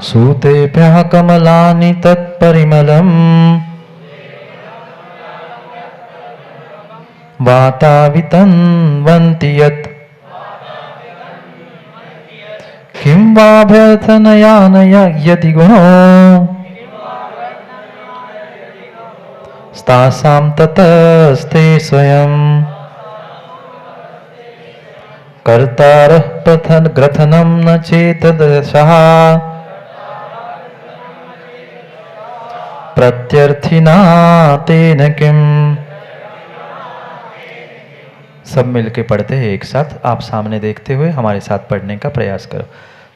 सूतेभ्यः कमलानि तत्परिमलम् वातावितन्वन्ति यत् किं वा भ्यर्थनयानय यदि गुणो तासां ततस्ते स्वयं कर्तारः ग्रथनं न चेतदशः प्रत्यर्थिना तेन किम। सब मिलके पढ़ते हैं एक साथ, आप सामने देखते हुए हमारे साथ पढ़ने का प्रयास करो।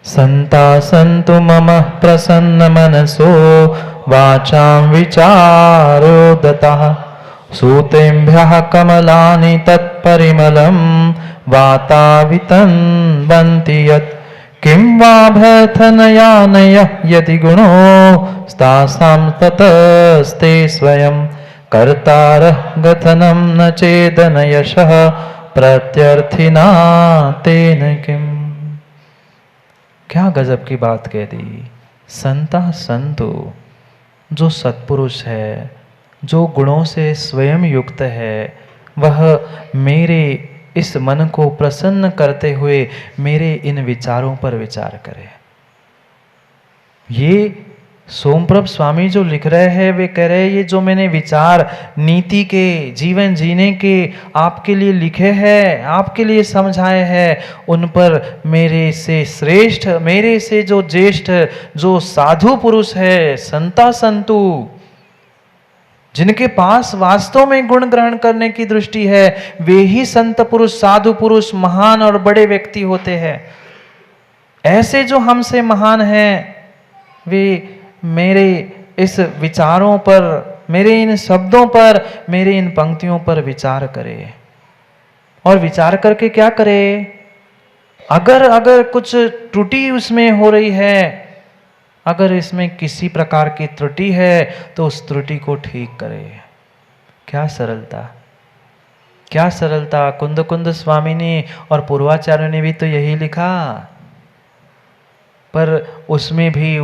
संता संतु मम प्रसन्न मनसो वाचां विचारोदतः सूतेभ्यः कमलानि तत्परिमलं वातावितन्वन्ति यत् किं वा भ्यर्थनयानयः यदि गुणो तासां ततस्ते स्वयं कर्तारः गथनं न चेदनयशः प्रत्यर्थिना तेन किम। क्या गजब की बात कह दी। संता संतु, जो सत्पुरुष है, जो गुणों से स्वयं युक्त है, वह मेरे इस मन को प्रसन्न करते हुए मेरे इन विचारों पर विचार करे। ये सोमप्रभ स्वामी जो लिख रहे हैं, वे कह रहे हैं ये जो मैंने विचार नीति के, जीवन जीने के आपके लिए लिखे हैं, आपके लिए समझाए हैं, उन पर मेरे से श्रेष्ठ, मेरे से जो ज्येष्ठ, जो साधु पुरुष है, संता संतु, जिनके पास वास्तव में गुण ग्रहण करने की दृष्टि है, वे ही संत पुरुष, साधु पुरुष, महान और बड़े व्यक्ति होते हैं। ऐसे जो हमसे महान हैं, वे मेरे इस विचारों पर, मेरे इन शब्दों पर, मेरे इन पंक्तियों पर विचार करे। और विचार करके क्या करे? अगर कुछ त्रुटि उसमें हो रही है, अगर इसमें किसी प्रकार की त्रुटि है, तो उस त्रुटि को ठीक करे। क्या सरलता, क्या सरलता। कुंद कुंद स्वामी ने और पूर्वाचार्यों ने भी तो यही लिखा, पर उसमें भी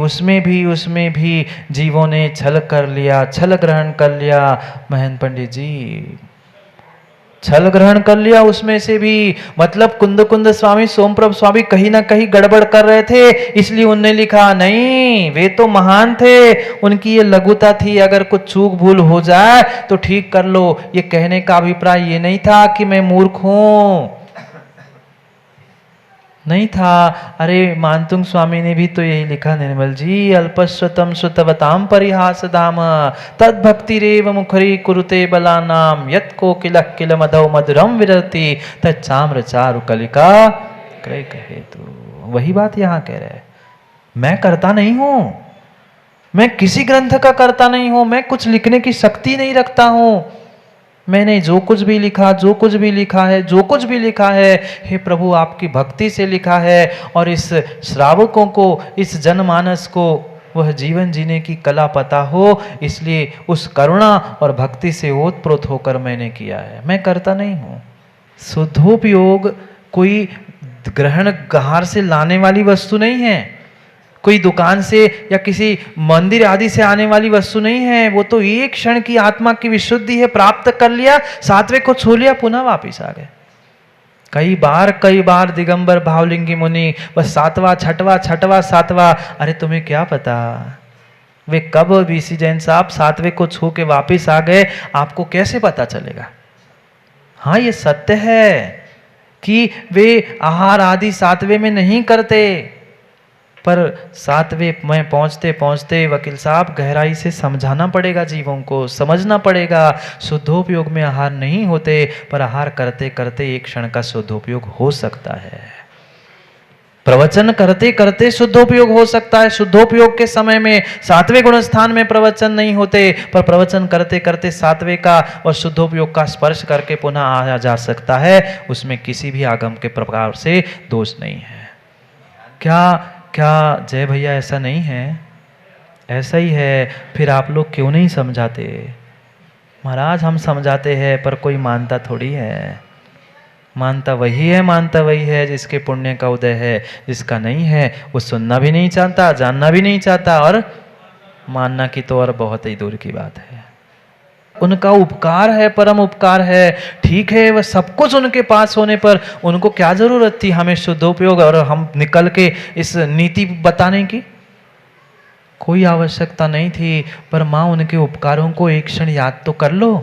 जीवों ने छल कर लिया, छल ग्रहण कर लिया। महंत पंडित जी, छल ग्रहण कर लिया उसमें से भी। मतलब कुंद कुंद स्वामी, सोमप्रभ स्वामी कहीं ना कहीं गड़बड़ कर रहे थे, इसलिए उनने लिखा। नहीं, वे तो महान थे, उनकी ये लघुता थी, अगर कुछ चूक भूल हो जाए तो ठीक कर लो। ये कहने का अभिप्राय ये नहीं था कि मैं मूर्ख हूं, नहीं था। अरे मानतुंग स्वामी ने भी तो यही लिखा, निर्मल जी, अल्पस्वतम सुतवताम परिहास धाम तद भक्ति रेव मुखरी कुरुते बलानाम यत को किल किल मधव मधुरम विरति तच्चाम्र चारु कलिका कहे। तो वही बात यहाँ कह रहे हैं। मैं करता नहीं हूं, मैं किसी ग्रंथ का करता नहीं हूं, मैं कुछ लिखने की शक्ति नहीं रखता हूं। मैंने जो कुछ भी लिखा, जो कुछ भी लिखा है, जो कुछ भी लिखा है, हे प्रभु आपकी भक्ति से लिखा है। और इस श्रावकों को, इस जनमानस को वह जीवन जीने की कला पता हो, इसलिए उस करुणा और भक्ति से ओतप्रोत होकर मैंने किया है। मैं करता नहीं हूँ। शुद्धोपयोग कोई ग्रहण गहार से लाने वाली वस्तु नहीं है, कोई दुकान से या किसी मंदिर आदि से आने वाली वस्तु नहीं है। वो तो एक क्षण की आत्मा की विशुद्धि है, प्राप्त कर लिया, सातवें को छू लिया, पुनः वापिस आ गए। कई बार दिगंबर भावलिंगी मुनि बस सातवां छठवां सातवां। अरे तुम्हें क्या पता वे कब बीसी जैन साहब सातवें को छू के वापिस आ गए, आपको कैसे पता चलेगा? हाँ, ये सत्य है कि वे आहार आदि सातवें में नहीं करते, पर सातवें में पहुंचते पहुंचते वकील साहब गहराई से समझाना पड़ेगा, जीवों को समझना पड़ेगा। शुद्धोपयोग में आहार नहीं होते, पर आहार करते करते एक क्षण का शुद्धोपयोग हो सकता है। प्रवचन करते करते शुद्धोपयोग हो सकता है। शुद्धोपयोग के समय में सातवें गुण स्थान में प्रवचन नहीं होते, पर प्रवचन करते करते सातवें का और शुद्धोपयोग का स्पर्श करके पुनः आया जा सकता है। उसमें किसी भी आगम के प्रकार से दोष नहीं है। क्या जय भैया ऐसा नहीं है? ऐसा ही है। फिर आप लोग क्यों नहीं समझाते? महाराज हम समझाते हैं पर कोई मानता थोड़ी है। मानता वही है जिसके पुण्य का उदय है। जिसका नहीं है वो सुनना भी नहीं चाहता, जानना भी नहीं चाहता, और मानना की तो और बहुत ही दूर की बात है। उनका उपकार है, परम उपकार है, ठीक है, वह सब कुछ उनके पास होने पर उनको क्या जरूरत थी हमें शुद्धोपयोग और हम निकल के इस नीति बताने की? कोई आवश्यकता नहीं थी। पर माँ उनके उपकारों को एक क्षण याद तो कर लो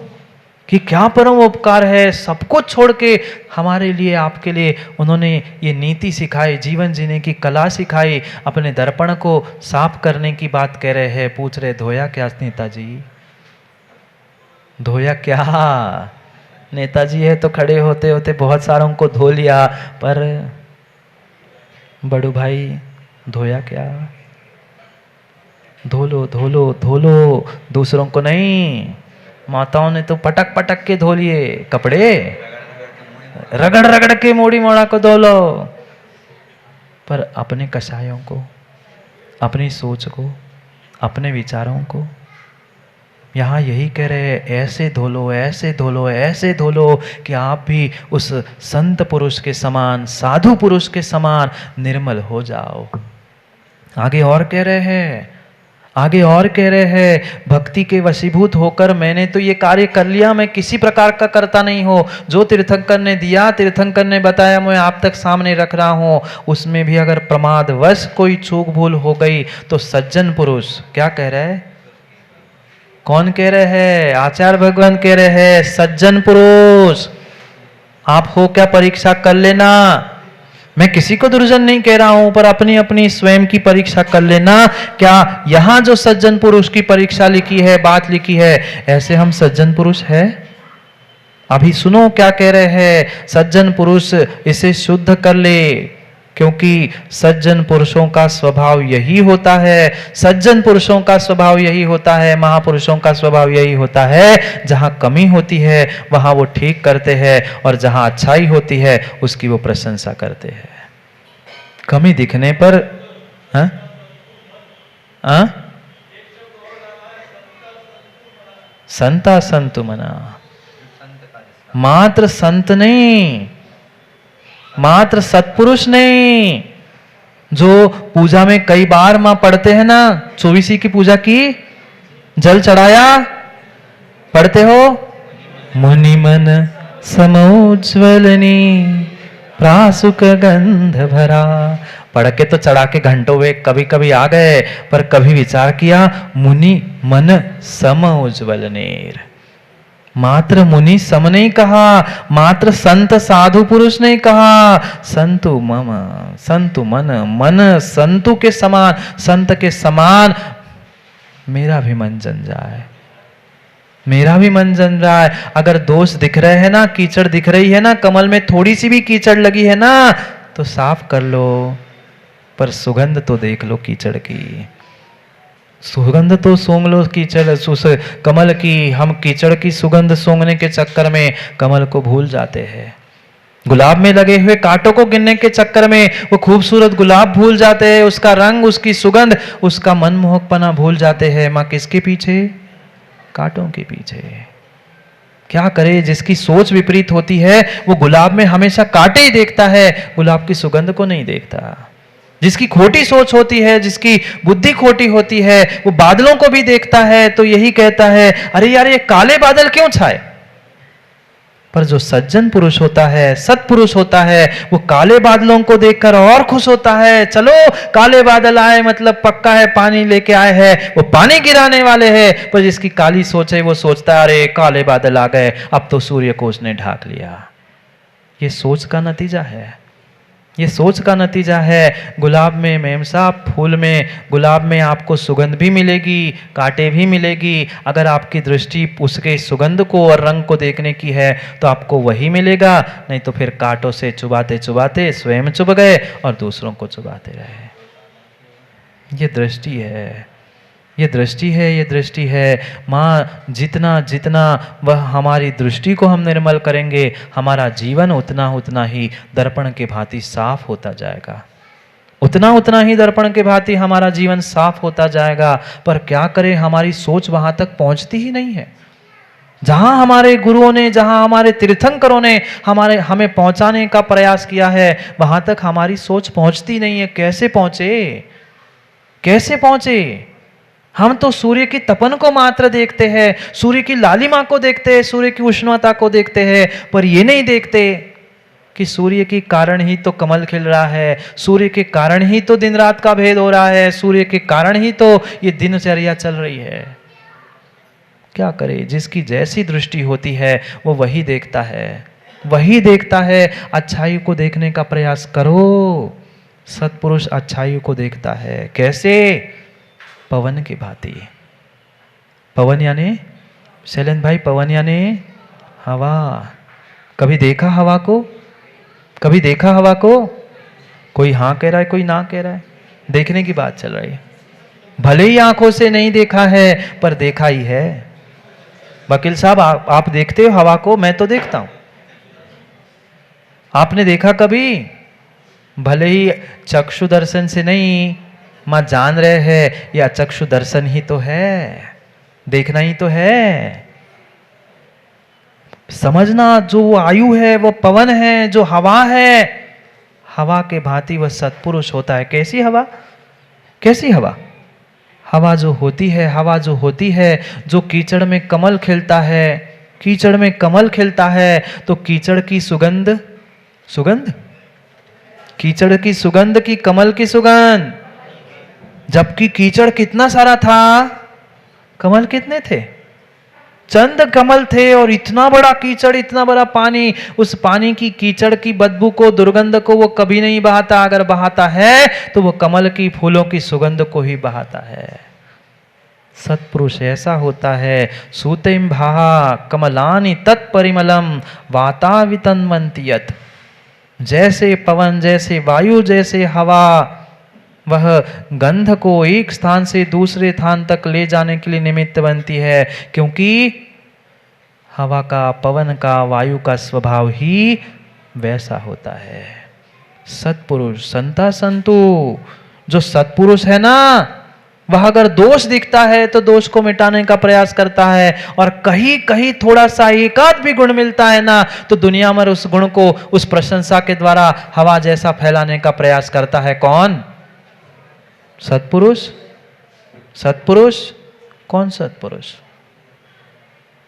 कि क्या परम उपकार है। सब कुछ छोड़ के हमारे लिए, आपके लिए उन्होंने ये नीति सिखाई, जीवन जीने की कला सिखाई, अपने दर्पण को साफ करने की बात कह रहे हैं। पूछ रहे धोया क्या नेताजी, धोया क्या? नेताजी है तो खड़े होते होते बहुत सारों को धो लिया, पर बड़ू भाई धोया क्या? धो लो धो लो धो लो, दूसरों को नहीं। माताओं ने तो पटक पटक के धो लिए कपड़े, रगड़ रगड़ के मोड़ी मोड़ा को धो लो, पर अपने कषायों को, अपनी सोच को, अपने विचारों को यहाँ यही कह रहे हैं, ऐसे धो लो, ऐसे धो लो, ऐसे धो लो कि आप भी उस संत पुरुष के समान, साधु पुरुष के समान निर्मल हो जाओ। आगे और कह रहे हैं, आगे और कह रहे हैं, भक्ति के वशीभूत होकर मैंने तो ये कार्य कर लिया, मैं किसी प्रकार का करता नहीं हो। जो तीर्थंकर ने दिया, तीर्थंकर ने बताया, मैं आप तक सामने रख रहा हूं। उसमें भी अगर प्रमादवश कोई चूक भूल हो गई तो सज्जन पुरुष क्या कह रहे हैं? कौन कह रहे हैं? आचार्य भगवान कह रहे हैं, सज्जन पुरुष आप हो क्या परीक्षा कर लेना। मैं किसी को दुर्जन नहीं कह रहा हूं, पर अपनी अपनी स्वयं की परीक्षा कर लेना। क्या यहां जो सज्जन पुरुष की परीक्षा लिखी है, बात लिखी है, ऐसे हम सज्जन पुरुष है? अभी सुनो क्या कह रहे हैं, सज्जन पुरुष इसे शुद्ध कर ले, क्योंकि सज्जन पुरुषों का स्वभाव यही होता है, सज्जन पुरुषों का स्वभाव यही होता है, महापुरुषों का स्वभाव यही होता है। जहां कमी होती है वहां वो ठीक करते हैं, और जहां अच्छाई होती है उसकी वो प्रशंसा करते हैं। कमी दिखने पर संता संतु मना, मात्र संत नहीं, मात्र सत्पुरुष नहीं। जो पूजा में कई बार मां पढ़ते हैं ना, 24 की पूजा की, जल चढ़ाया, पढ़ते हो, मुनि मन समोज्वलनी प्रासुक गंध भरा। पढ़ के तो चढ़ा के घंटों वे कभी कभी आ गए, पर कभी विचार किया, मुनि मन समोज्वलनेर। मात्र मुनि सम नहीं कहा, मात्र संत साधु पुरुष नहीं कहा, संतु मम, संतु मन, मन संतु के समान, संत के समान मेरा भी मन जन जाए, मेरा भी मन जन रहा है। अगर दोष दिख रहे हैं ना, कीचड़ दिख रही है ना, कमल में थोड़ी सी भी कीचड़ लगी है ना, तो साफ कर लो, पर सुगंध तो देख लो कीचड़ की, सुगंध तो सूंघ लो कीचड़ उस कमल की। हम कीचड़ की सुगंध सूंघने के चक्कर में कमल को भूल जाते हैं, गुलाब में लगे हुए कांटों को गिनने के चक्कर में वो खूबसूरत गुलाब भूल जाते हैं, उसका रंग, उसकी सुगंध, उसका मनमोहकपना भूल जाते हैं। मां किसके पीछे? कांटों के पीछे। क्या करे, जिसकी सोच विपरीत होती है वो गुलाब में हमेशा कांटे ही देखता है, गुलाब की सुगंध को नहीं देखता। जिसकी खोटी सोच होती है, जिसकी बुद्धि खोटी होती है, वो बादलों को भी देखता है तो यही कहता है, अरे यार ये काले बादल क्यों छाए। पर जो सज्जन पुरुष होता है, सत्पुरुष होता है, वो काले बादलों को देखकर और खुश होता है। चलो काले बादल आए मतलब पक्का है पानी लेके आए हैं, वो पानी गिराने वाले हैं। पर जिसकी काली सोच है वो सोचता है, अरे काले बादल आ गए, अब तो सूर्य को उसने ढाक लिया। ये सोच का नतीजा है, ये सोच का नतीजा है। गुलाब में मेम साहब, फूल में, गुलाब में आपको सुगंध भी मिलेगी, कांटे भी मिलेगी। अगर आपकी दृष्टि उसके सुगंध को और रंग को देखने की है तो आपको वही मिलेगा, नहीं तो फिर कांटों से चुभाते चुभाते स्वयं चुभ गए और दूसरों को चुभाते रहे। ये दृष्टि है, ये दृष्टि है, ये दृष्टि है। माँ जितना जितना वह हमारी दृष्टि को हम निर्मल करेंगे, हमारा जीवन उतना उतना ही दर्पण के भांति साफ होता जाएगा, उतना उतना ही दर्पण के भांति हमारा जीवन साफ होता जाएगा। पर क्या करें, हमारी सोच वहां तक पहुंचती ही नहीं है। जहां हमारे गुरुओं ने, जहां हमारे तीर्थंकरों ने हमें पहुंचाने का प्रयास किया है, वहां तक हमारी सोच पहुंचती नहीं है। कैसे पहुंचे? कैसे पहुंचे? हम तो सूर्य की तपन को मात्र देखते हैं, सूर्य की लालिमा को देखते हैं, सूर्य की उष्णता को देखते हैं, पर ये नहीं देखते कि सूर्य के कारण ही तो कमल खिल रहा है, सूर्य के कारण ही तो दिन रात का भेद हो रहा है, सूर्य के कारण ही तो ये दिनचर्या चल रही है। क्या करे? जिसकी जैसी दृष्टि होती है वो वही देखता है, वही देखता है। अच्छाई को देखने का प्रयास करो। सत्पुरुष अच्छाई को देखता है। कैसे? पवन की भांति। पवन यानी शैलेंद्र भाई, पवन यानी हवा। कभी देखा हवा को? कभी देखा हवा को? कोई हाँ कह रहा है, कोई ना कह रहा है। देखने की बात चल रही है। भले ही आंखों से नहीं देखा है, पर देखा ही है। वकील साहब, आप देखते हो हवा को? मैं तो देखता हूं। आपने देखा कभी? भले ही चक्षु दर्शन से नहीं, मां जान रहे हैं या चक्षु दर्शन ही तो है, देखना ही तो है। समझना, जो वायु है वो पवन है, जो हवा है हवा के भांति वह सत्पुरुष होता है। कैसी हवा? कैसी हवा? हवा जो होती है, हवा जो होती है, जो कीचड़ में कमल खिलता है, कीचड़ में कमल खिलता है तो कीचड़ की सुगंध, सुगंध, कीचड़ की सुगंध की कमल की सुगंध। जबकि कीचड़ कितना सारा था, कमल कितने थे? चंद कमल थे और इतना बड़ा कीचड़, इतना बड़ा पानी। उस पानी की कीचड़ की बदबू को, दुर्गंध को वो कभी नहीं बहाता। अगर बहाता है तो वो कमल की फूलों की सुगंध को ही बहाता है। सत्पुरुष ऐसा होता है। सूतिम भाहा कमलानि तत्परिमलम वातावितन्वन्ति यत्। जैसे पवन, जैसे वायु, जैसे हवा वह गंध को एक स्थान से दूसरे स्थान तक ले जाने के लिए निमित्त बनती है, क्योंकि हवा का, पवन का, वायु का स्वभाव ही वैसा होता है। सत्पुरुष, संता संतु, जो सत्पुरुष है ना, वह अगर दोष दिखता है तो दोष को मिटाने का प्रयास करता है, और कहीं कहीं थोड़ा सा एकाध भी गुण मिलता है ना, तो दुनिया में उस गुण को उस प्रशंसा के द्वारा हवा जैसा फैलाने का प्रयास करता है। कौन? सत्पुरुष। सत्पुरुष कौन? सत्पुरुष।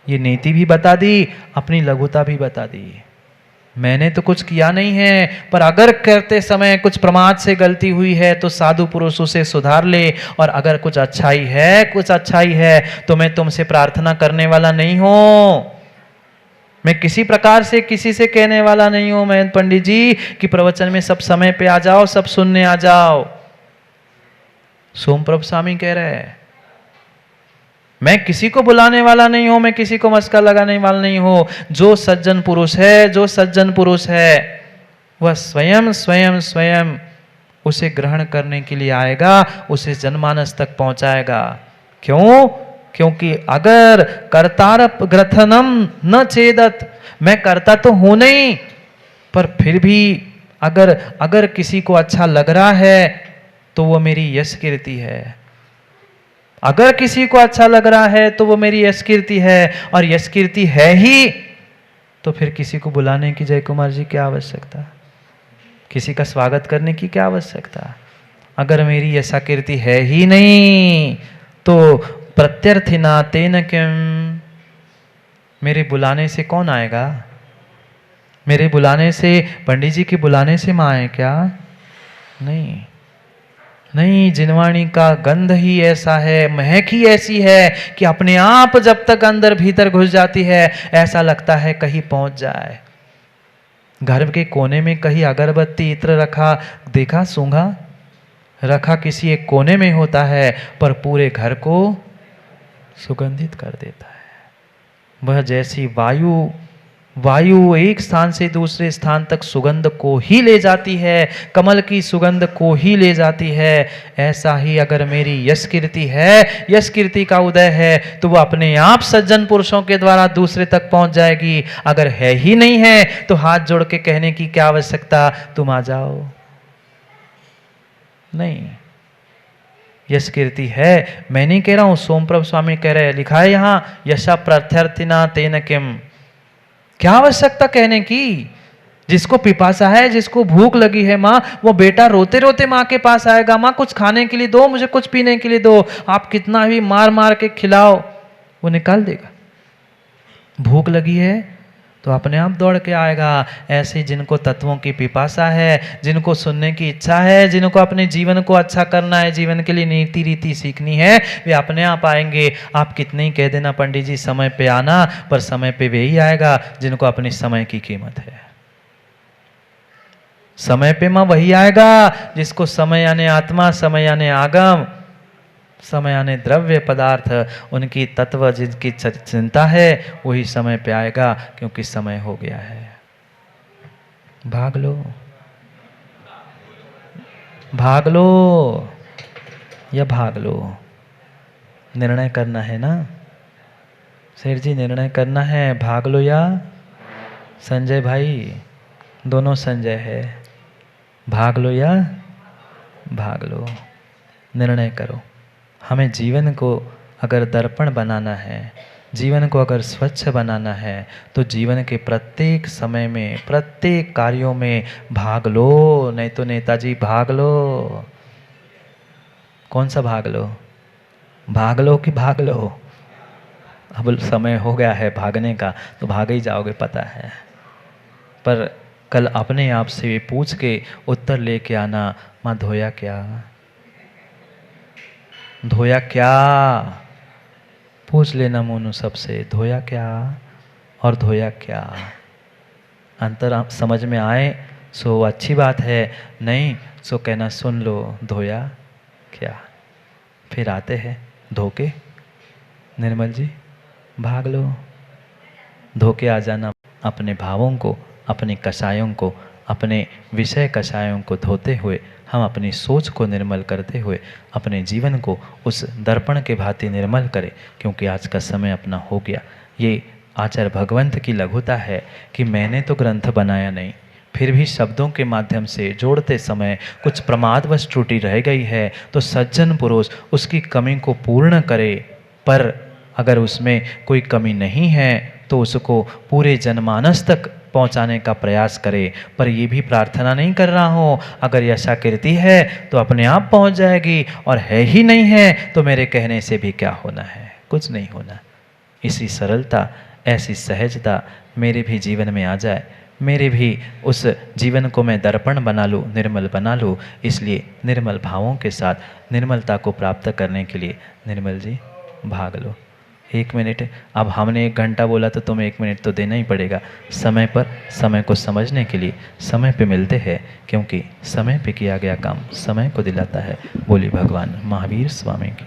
ये नीति भी बता दी, अपनी लघुता भी बता दी। मैंने तो कुछ किया नहीं है, पर अगर करते समय कुछ प्रमाद से गलती हुई है तो साधु पुरुष उसे सुधार ले, और अगर कुछ अच्छाई है, कुछ अच्छाई है तो मैं तुमसे प्रार्थना करने वाला नहीं हूं। मैं किसी प्रकार से किसी से कहने वाला नहीं हूं महेंद्र पंडित जी कि प्रवचन में सब समय पे आ जाओ, सब सुनने आ जाओ। सोमप्रभ स्वामी कह रहे हैं, मैं किसी को बुलाने वाला नहीं हूं, मैं किसी को मस्का लगाने वाला नहीं हूं। जो सज्जन पुरुष है, जो सज्जन पुरुष है, वह स्वयं स्वयं स्वयं उसे ग्रहण करने के लिए आएगा, उसे जनमानस तक पहुंचाएगा। क्यों? क्योंकि अगर कर्तारप ग्रथनम न चेदत, मैं करता तो हूं नहीं, पर फिर भी अगर किसी को अच्छा लग रहा है तो वो मेरी यश कीर्ति है। अगर किसी को अच्छा लग रहा है तो वो मेरी यश कीर्ति है, और यश कीर्ति है ही तो फिर किसी को बुलाने की जय कुमार जी क्या आवश्यकता? किसी का स्वागत करने की क्या आवश्यकता? अगर मेरी यशा कीर्ति है ही नहीं तो प्रत्यर्थिना तेन किम, मेरे बुलाने से कौन आएगा? मेरे बुलाने से, पंडित जी के बुलाने से मां आए क्या? नहीं नहीं, जिनवाणी का गंध ही ऐसा है, महक ही ऐसी है कि अपने आप जब तक अंदर भीतर घुस जाती है ऐसा लगता है कहीं पहुंच जाए। घर के कोने में कहीं अगरबत्ती इत्र रखा, देखा, सूंघा, रखा किसी एक कोने में होता है, पर पूरे घर को सुगंधित कर देता है। वह जैसी वायु एक स्थान से दूसरे स्थान तक सुगंध को ही ले जाती है, कमल की सुगंध को ही ले जाती है, ऐसा ही अगर मेरी यश कीर्ति है, यश कीर्ति का उदय है, तो वह अपने आप सज्जन पुरुषों के द्वारा दूसरे तक पहुंच जाएगी। अगर है ही नहीं है तो हाथ जोड़ के कहने की क्या आवश्यकता, तुम आ जाओ? नहीं। यश कीर्ति है। मैं नहीं कह रहा हूं, सोमप्रभ स्वामी कह रहे हैं, लिखा है यहां, यशा प्रत्यर्थिना तेन किम। क्या आवश्यकता कहने की? जिसको पिपासा है, जिसको भूख लगी है माँ, वो बेटा रोते रोते माँ के पास आएगा, माँ कुछ खाने के लिए दो, मुझे कुछ पीने के लिए दो। आप कितना भी मार मार के खिलाओ, वो निकाल देगा। भूख लगी है तो अपने आप दौड़ के आएगा। ऐसे जिनको तत्वों की पिपासा है, जिनको सुनने की इच्छा है, जिनको अपने जीवन को अच्छा करना है, जीवन के लिए नीति रीति सीखनी है, वे अपने आप आएंगे। आप कितने ही कह देना पंडित जी समय पे आना, पर समय पे वे ही आएगा जिनको अपने समय की कीमत है। समय पे मां वही आएगा जिसको समय यानी आत्मा, समय यानी आगम, समय यानी द्रव्य पदार्थ, उनकी तत्व जिनकी चिंता है, वही समय पे आएगा, क्योंकि समय हो गया है। भाग लो, भाग लो या भाग लो, निर्णय करना है ना सेठ जी, निर्णय करना है, भाग लो या संजय भाई, दोनों संजय है, भाग लो या भाग लो, निर्णय करो। हमें जीवन को अगर दर्पण बनाना है, जीवन को अगर स्वच्छ बनाना है, तो जीवन के प्रत्येक समय में, प्रत्येक कार्यों में भाग लो, नहीं तो नेताजी भाग लो। कौन सा भाग लो? भाग लो कि भाग लो? अब समय हो गया है भागने का, तो भाग ही जाओगे पता है। पर कल अपने आप से पूछ के उत्तर लेके आना, माँ धोया क्या, धोया क्या? पूछ लेना मोनू सबसे, धोया क्या और धोया क्या? अंतर समझ में आए सो अच्छी बात है, नहीं सो कहना सुन लो धोया क्या। फिर आते हैं धोके, निर्मल जी भाग लो, धोके आ जाना। अपने भावों को, अपने कषायों को, अपने विषय कषायों को धोते हुए, हम अपनी सोच को निर्मल करते हुए अपने जीवन को उस दर्पण के भांति निर्मल करें, क्योंकि आज का समय अपना हो गया। ये आचार्य भगवंत की लघुता है कि मैंने तो ग्रंथ बनाया नहीं, फिर भी शब्दों के माध्यम से जोड़ते समय कुछ प्रमादवश त्रुटि रह गई है, तो सज्जन पुरुष उसकी कमी को पूर्ण करे। पर अगर उसमें कोई कमी नहीं है तो उसको पूरे जनमानस तक पहुंचाने का प्रयास करे। पर ये भी प्रार्थना नहीं कर रहा हूँ, अगर यशाकृति है तो अपने आप पहुंच जाएगी, और है ही नहीं है तो मेरे कहने से भी क्या होना है, कुछ नहीं होना। इसी सरलता, ऐसी सहजता मेरे भी जीवन में आ जाए, मेरे भी उस जीवन को मैं दर्पण बना लूँ, निर्मल बना लूँ। इसलिए निर्मल भावों के साथ निर्मलता को प्राप्त करने के लिए निर्मल जी भाग लो। 1 मिनट, अब हमने 1 घंटा बोला तो तुम्हें 1 मिनट तो देना ही पड़ेगा। समय पर समय को समझने के लिए समय पे मिलते हैं, क्योंकि समय पे किया गया काम समय को दिलाता है। बोली भगवान महावीर स्वामी की।